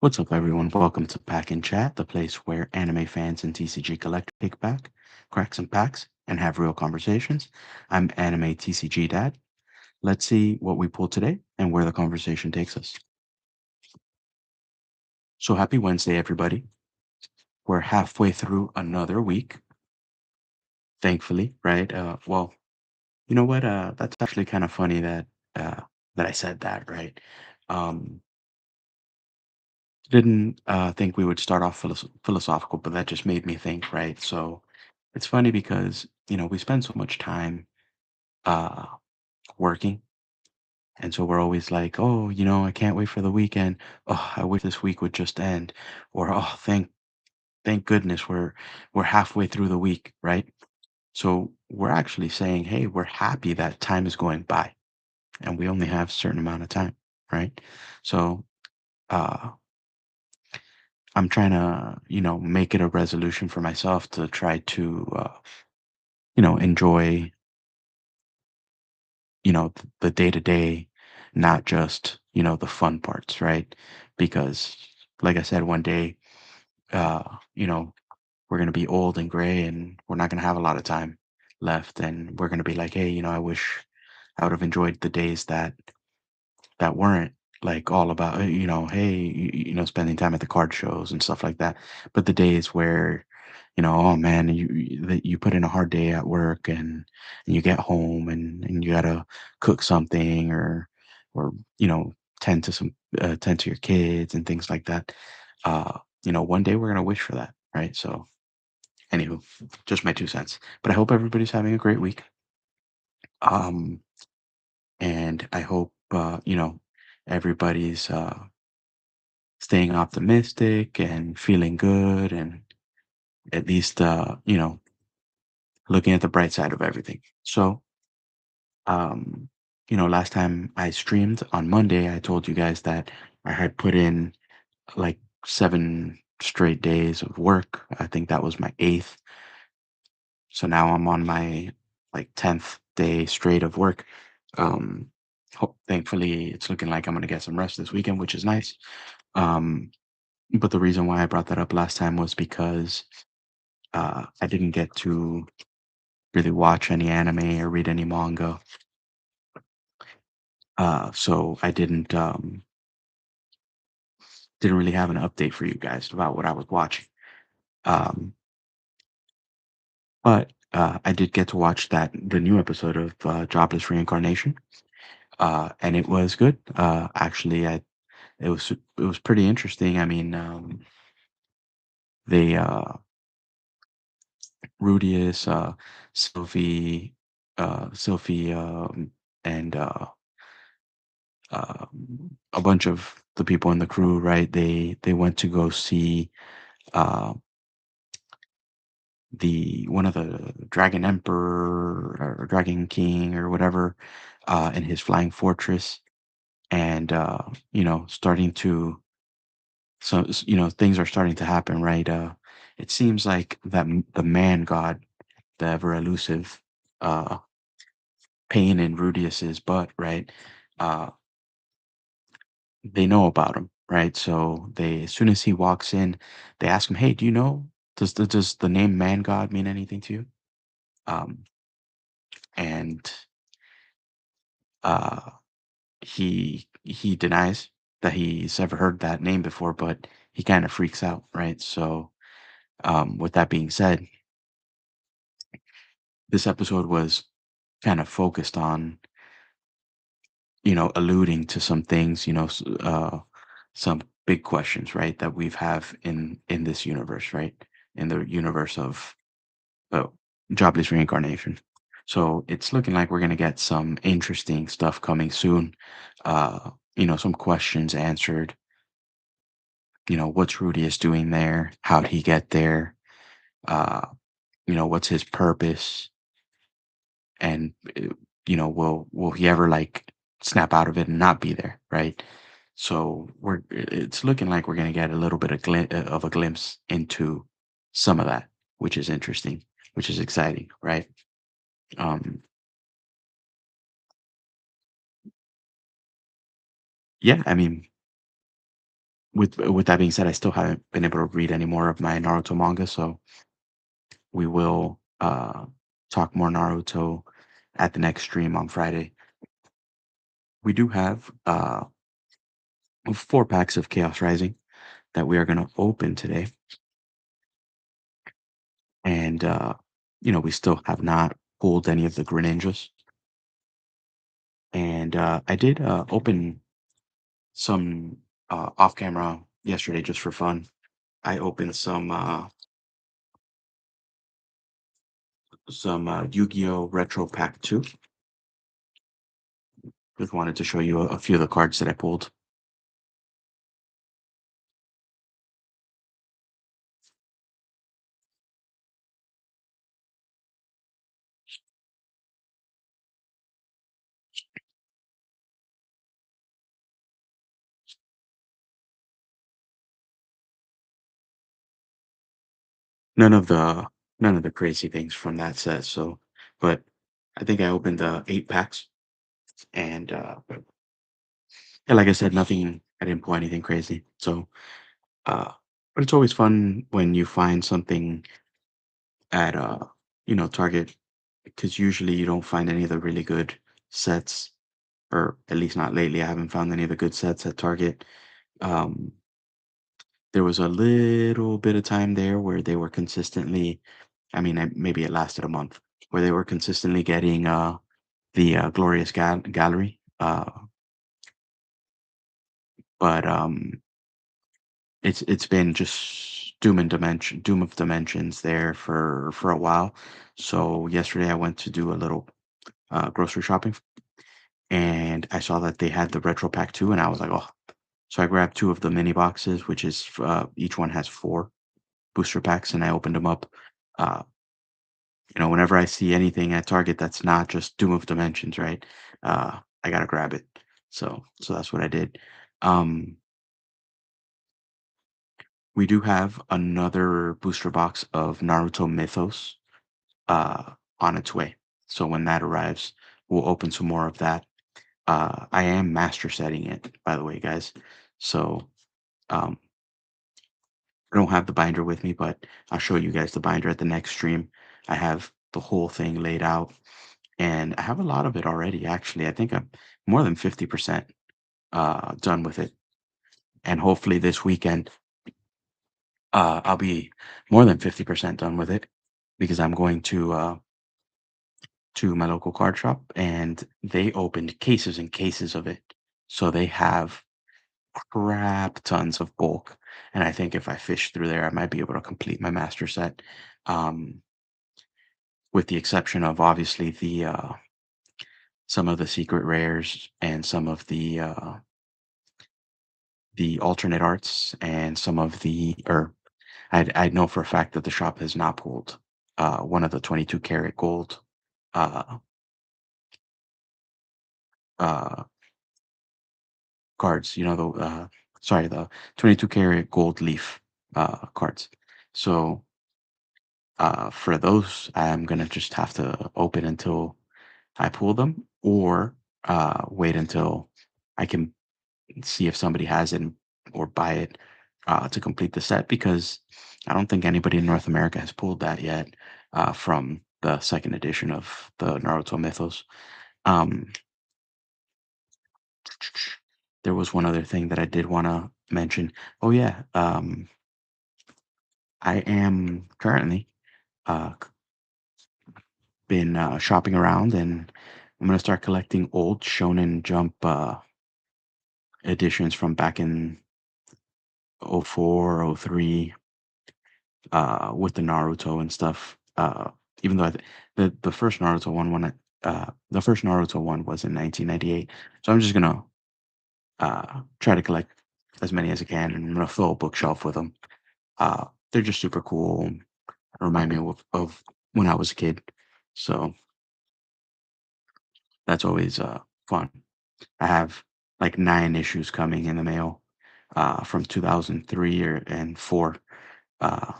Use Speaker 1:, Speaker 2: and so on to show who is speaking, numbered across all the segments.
Speaker 1: What's up, everyone? Welcome to Pack and Chat, the place where anime fans and TCG collect, kick back, crack some packs, and have real conversations. I'm Anime TCG Dad. Let's see what we pull today and where the conversation takes us. So, happy Wednesday, everybody. We're halfway through another week, thankfully, right? Well, you know what? That's actually kind of funny uh, that I said that, right? Um, didn't think we would start off philosophical, but that just made me think, right? So, it's funny because we spend so much time uh working, and so we're always like, oh, I can't wait for the weekend. Oh, I wish this week would just end. Or, oh, thank goodness we're halfway through the week, right? So we're actually saying, hey, we're happy that time is going by and we only have a certain amount of time, right? So uh I'm trying to make it a resolution for myself to try to enjoy the day to day, not just, the fun parts, right? Because, like I said, one day, uh, you know, we're going to be old and gray and we're not going to have a lot of time left. And we're going to be like, hey, I wish I would have enjoyed the days that weren't like all about hey, spending time at the card shows and stuff like that, but the days where oh man, that you put in a hard day at work, and you get home, and you gotta cook something, or tend to your kids and things like that. One day we're gonna wish for that, right? So anywho, just my 2 cents, but I hope everybody's having a great week. um and I hope everybody's staying optimistic and feeling good, and at least looking at the bright side of everything. So last time I streamed on Monday, I told you guys that I had put in like 7 straight days of work. I think that was my eighth. So now I'm on my like 10th day straight of work. um Thankfully it's looking like I'm going to get some rest this weekend, which is nice. um But the reason why I brought that up last time was because I didn't get to really watch any anime or read any manga. So I didn't really have an update for you guys about what I was watching. Um, but I did get to watch the new episode of Jobless Reincarnation, and it was good. Actually, it was pretty interesting. I mean, they Rudius, Sylvie, and a bunch of the people in the crew, right? They went to go see uh, the one of the Dragon Emperor or Dragon King or whatever in his flying fortress, and starting to things are starting to happen, right? It seems like the man god, the ever elusive uh, pain in Rudius's butt, right? Uh, they know about him, right? So as soon as he walks in, they ask him, "Hey, do you know? Does the name Man God mean anything to you?" Um, and uh, he denies that he's ever heard that name before, but he kind of freaks out, right? So, with that being said, this episode was kind of focused on alluding to some things, some big questions, right, that we've have in this universe, right, in the universe of uh, jobless reincarnation. So it's looking like we're gonna get some interesting stuff coming soon. Some questions answered. What's Rudius doing there? How'd he get there? Uh, what's his purpose? And will he ever like snap out of it and not be there, right? So it's looking like we're gonna get a little bit of a glimpse into some of that, which is interesting, which is exciting, right? Um, yeah, I mean, with that being said, I still haven't been able to read any more of my Naruto manga, so we will talk more Naruto at the next stream on Friday. We do have 4 packs of Chaos Rising that we are going to open today, and we still have not pulled any of the Greninjas. And I did open some off camera yesterday just for fun. I opened some Yu-Gi-Oh! Retro Pack 2. Just wanted to show you a few of the cards that I pulled. None of the none of the crazy things from that set. So, but I think I opened 8 packs, and yeah, like I said, nothing. I didn't pull anything crazy. So, uh, but it's always fun when you find something at Target, because usually you don't find any of the really good sets, or at least not lately. I haven't found any of the good sets at Target. Um, there was a little bit of time there where they were consistently. I mean, maybe it lasted a month, where they were consistently getting the Glorious Gallery. But it's been just Doom of Dimensions there for a while. So yesterday I went to do a little grocery shopping, and I saw that they had the Retro Pack 2, and I was like, oh. So I grabbed 2 of the mini boxes, which is each one has 4 booster packs, and I opened them up. Uh, Whenever I see anything at Target that's not just Doom of Dimensions, right? I gotta grab it. So that's what I did. Um, we do have another booster box of Naruto Mythos on its way. So when that arrives, we'll open some more of that. I am master setting it, by the way, guys. So um, I don't have the binder with me, but I'll show you guys the binder at the next stream. I have the whole thing laid out, and I have a lot of it already. Actually, I think I'm more than 50% done with it, and hopefully this weekend I'll be more than 50% done with it, because I'm going to my local card shop, and they opened cases and cases of it. So they have crap tons of bulk. And I think if I fish through there, I might be able to complete my master set. Um, with the exception of obviously the some of the secret rares, and some of the alternate arts, and some of the, or I know for a fact that the shop has not pulled one of the 22 karat gold uh, uh, cards. The 22 karat gold leaf cards. So for those, I'm gonna just have to open until I pull them, or wait until I can see if somebody has it, or buy it to complete the set, because I don't think anybody in North America has pulled that yet from the second edition of the Naruto Mythos. Um, there was one other thing that I did want to mention. Oh yeah, I am currently been shopping around, and I'm gonna start collecting old Shonen Jump editions from back in '04, '03, with the Naruto and stuff. Even though the first Naruto the first Naruto one was in 1998, so I'm just gonna try to collect as many as I can, and I'm gonna fill a bookshelf with them. They're just super cool. Remind me of when I was a kid, so that's always fun. I have like 9 issues coming in the mail from 2003 and 4. Uh,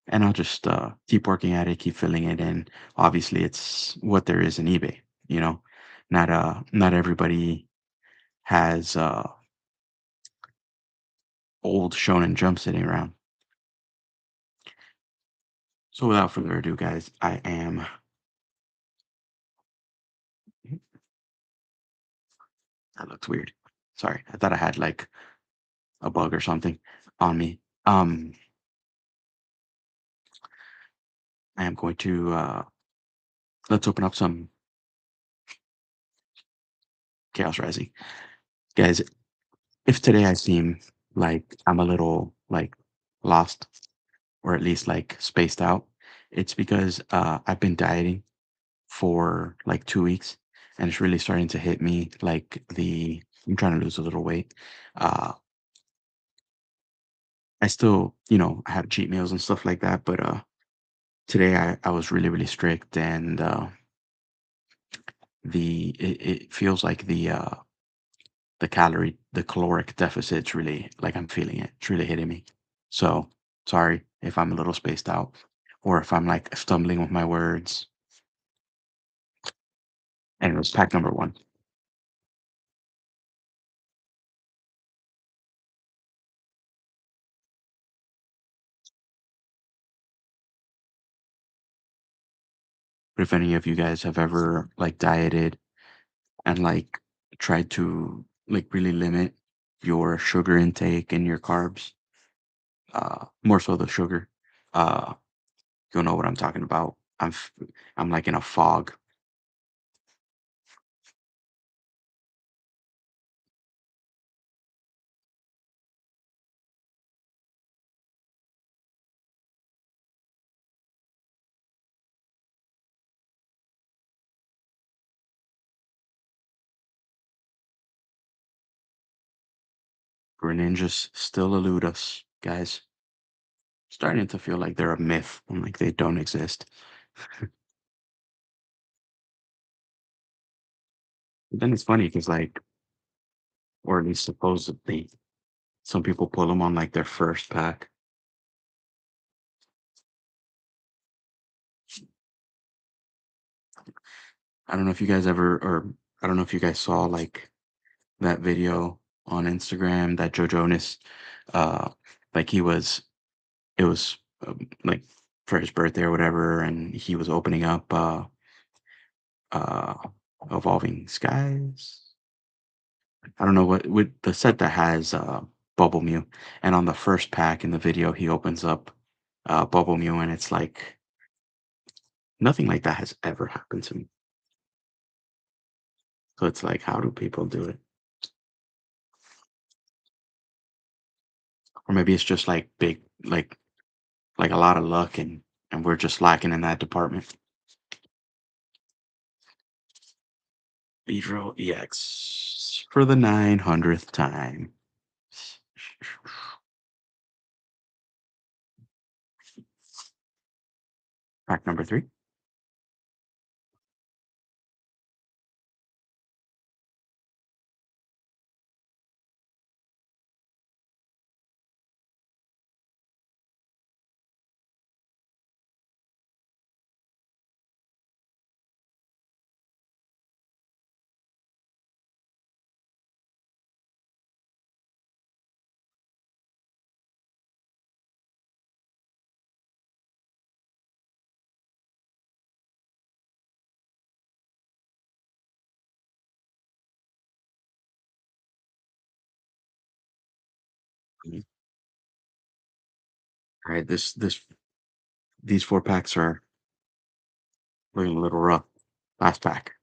Speaker 1: and I'll just keep working at it, keep filling it in. Obviously, it's what there is in eBay. You know, not everybody has old Shonen Jump sitting around. So without further ado, guys, I am. That looks weird. Sorry, I thought I had like a bug or something on me. I am going to let's open up some Chaos Rising, guys. If today I seem like I'm a little like lost or at least like spaced out, it's because I've been dieting for like 2 weeks and it's really starting to hit me like I'm trying to lose a little weight. Uh, I still, I have cheat meals and stuff like that, but today I was really, really strict and it feels like the caloric deficit's really like I'm feeling it. It's really hitting me. So sorry if I'm a little spaced out or if I'm like stumbling with my words. Anyways, pack number one. But if any of you guys have ever like dieted and like tried to like really limit your sugar intake and your carbs, more so the sugar, uh, you'll know what I'm talking about. I'm like in a fog. Greninjas still elude us, guys. Starting to feel like they're a myth and like they don't exist. But then it's funny because like, or at least supposedly, some people pull them on like their first pack. I don't know if you guys ever, or I don't know if you guys saw like that video on Instagram that Joe Jonas, uh, like it was like for his birthday or whatever, and he was opening up uh, Evolving Skies. I don't know what with the set that has Bubble Mew, and on the first pack in the video, he opens up Bubble Mew, and it's like nothing like that has ever happened to me. So it's like, how do people do it? Or maybe it's just like big, like a lot of luck, and we're just lacking in that department. Beedrill EX for the 900th time. Pack number three. All right, these four packs are looking a little rough. Last pack.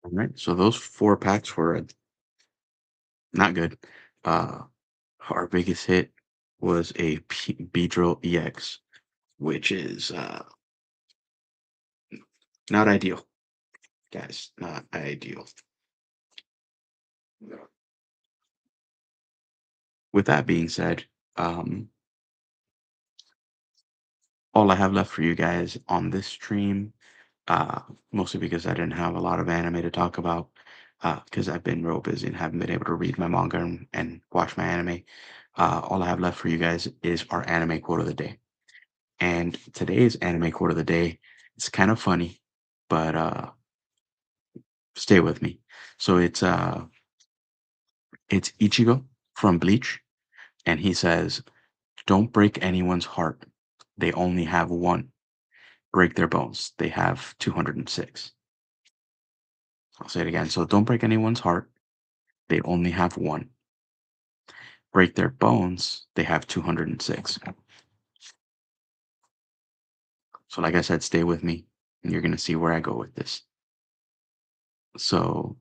Speaker 1: All right, so those four packs were not good. Uh, our biggest hit was a Beedrill EX, which is not ideal, guys. Not ideal. With that being said, um, all I have left for you guys on this stream, uh, mostly because I didn't have a lot of anime to talk about, because I've been real busy and haven't been able to read my manga and watch my anime. All I have left for you guys is our anime quote of the day. And today's anime quote of the day, it's kind of funny, but stay with me. So it's Ichigo from Bleach, and he says, "Don't break anyone's heart. They only have one. Break their bones. They have 206." I'll say it again. So don't break anyone's heart. They only have one. Break their bones. They have 206. So like I said, stay with me, and you're gonna see where I go with this. So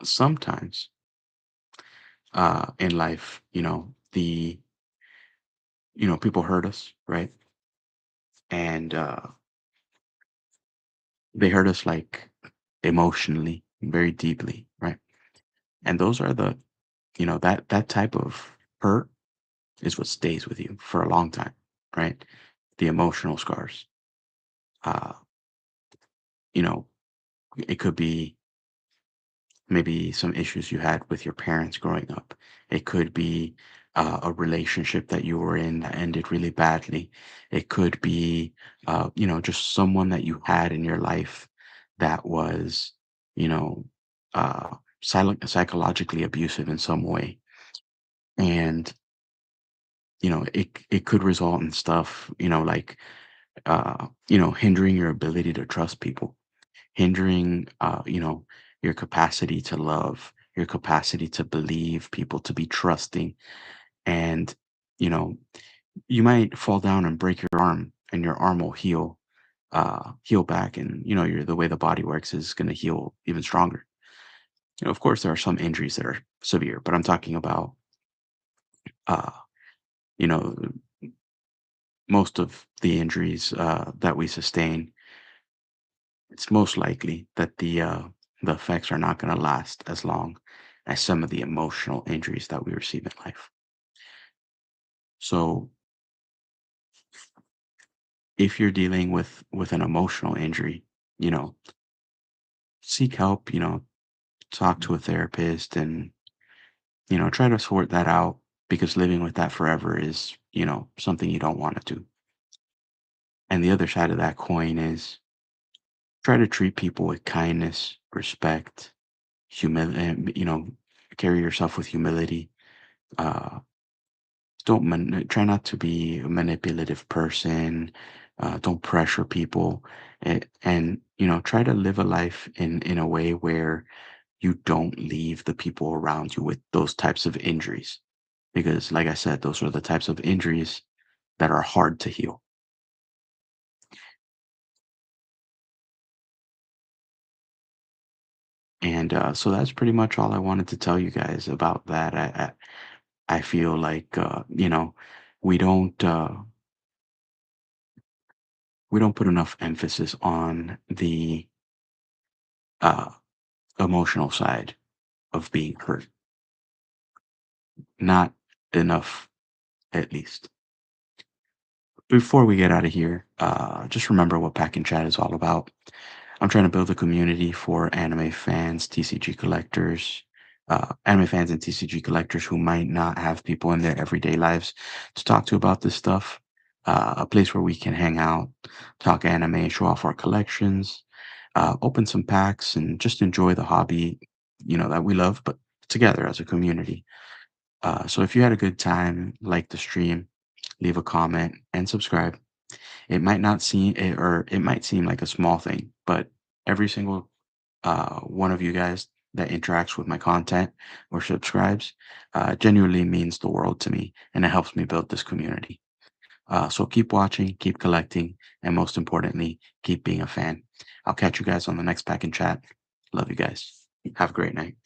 Speaker 1: sometimes in life, people hurt us, right? And they hurt us like emotionally, very deeply, right? And those are that type of hurt is what stays with you for a long time, right? The emotional scars. Uh, you know, it could be maybe some issues you had with your parents growing up. It could be a relationship that you were in that ended really badly. It could be, just someone that you had in your life that was, you know, psychologically abusive in some way. And, it could result in stuff, like, hindering your ability to trust people, hindering your capacity to love, your capacity to believe people, to be trusting. And you know you might fall down and break your arm, and your arm will heal back, and the way the body works is going to heal even stronger. Of course there are some injuries that are severe, but I'm talking about uh you know most of the injuries that we sustain. It's most likely that the effects are not going to last as long as some of the emotional injuries that we receive in life. So if you're dealing with an emotional injury, you know, seek help, talk to a therapist, and try to sort that out, because living with that forever is, something you don't want to do. And the other side of that coin is try to treat people with kindness, respect, humility, carry yourself with humility. Uh, don't try not to be a manipulative person. Don't pressure people, and try to live a life in a way where you don't leave the people around you with those types of injuries, because like I said, those are the types of injuries that are hard to heal. And so that's pretty much all I wanted to tell you guys about that. I feel like we don't uh, we don't put enough emphasis on the uh, emotional side of being hurt. Not enough, at least. Before we get out of here, just remember what Pack and Chat is all about. I'm trying to build a community for anime fans, TCG collectors, anime fans and TCG collectors who might not have people in their everyday lives to talk to about this stuff. A place where we can hang out, talk anime, show off our collections, open some packs, and just enjoy the hobby, that we love, but together as a community. So if you had a good time, like the stream, leave a comment and subscribe. It might not seem, or it might seem like a small thing, but every single one of you guys that interacts with my content or subscribes genuinely means the world to me, and it helps me build this community. So keep watching, keep collecting, and most importantly, keep being a fan. I'll catch you guys on the next Pack and Chat. Love you guys. Have a great night.